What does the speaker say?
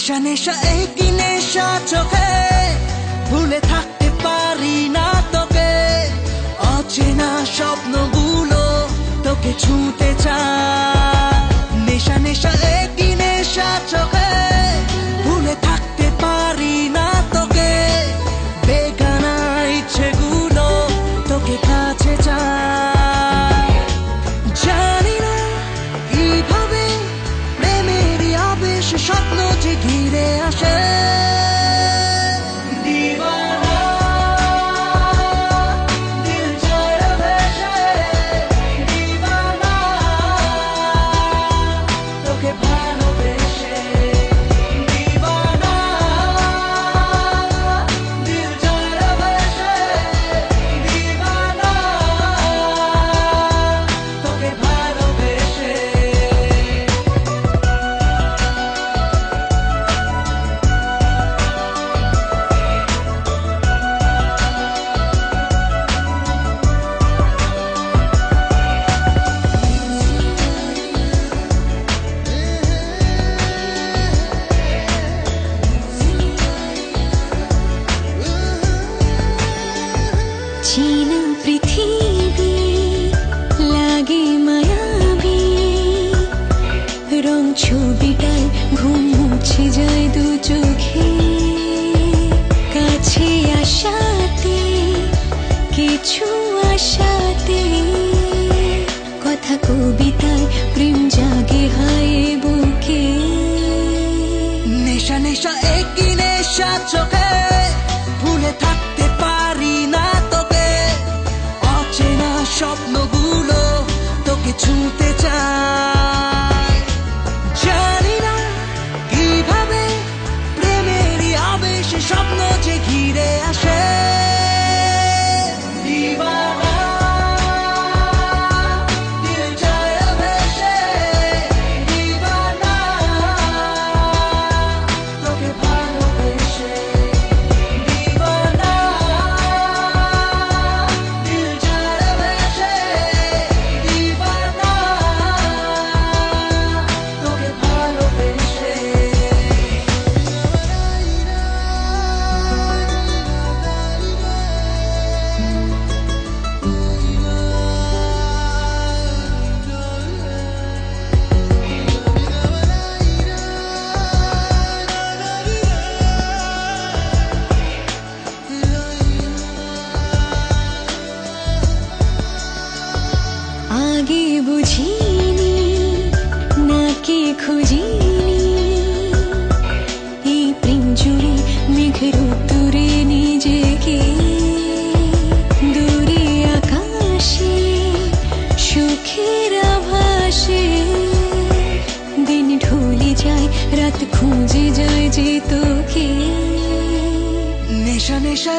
নেশা নেশা একই নেশা চোখে ভুলে থাকতে পারি না তোকে অচেনা স্বপ্নগুলো তোকে ছুঁতে চায় নেশা নেশা একই নেশা চোখে ভুলে থাকতে পারি না তোকে বেগানা ইচ্ছেগুলো তোকে কাছে চায় জানি না কিভাবে প্রেমের আবেশ স্বপ্ন যে ঘিরে আসে चीना पृथ्वी लागे मायाबी रंग छबिटाय घुम मुछे जाय दु चोखे काछे आसाते किछु आसाते कथा कविताय प्रेम जागे हाय बुके नेशा नेशा एकई नेशा चोखे भूले থাকতে পারি না তোকে অচেনা স্বপ্নগুলো তোকে ছুঁতে চায় জানি না কিভাবে প্রেমের আবেশ স্বপ্ন যে ঘিরে আসে आगे बुझिनी नाके खुजिनी এই প্রেম জুড়ে মেঘের উত্তরে নিজেকে দূরে আকাশে সুখের আভাসে দিন ঢলে যায় রাত খুঁজে যায় যে তোকে নেশা নেশা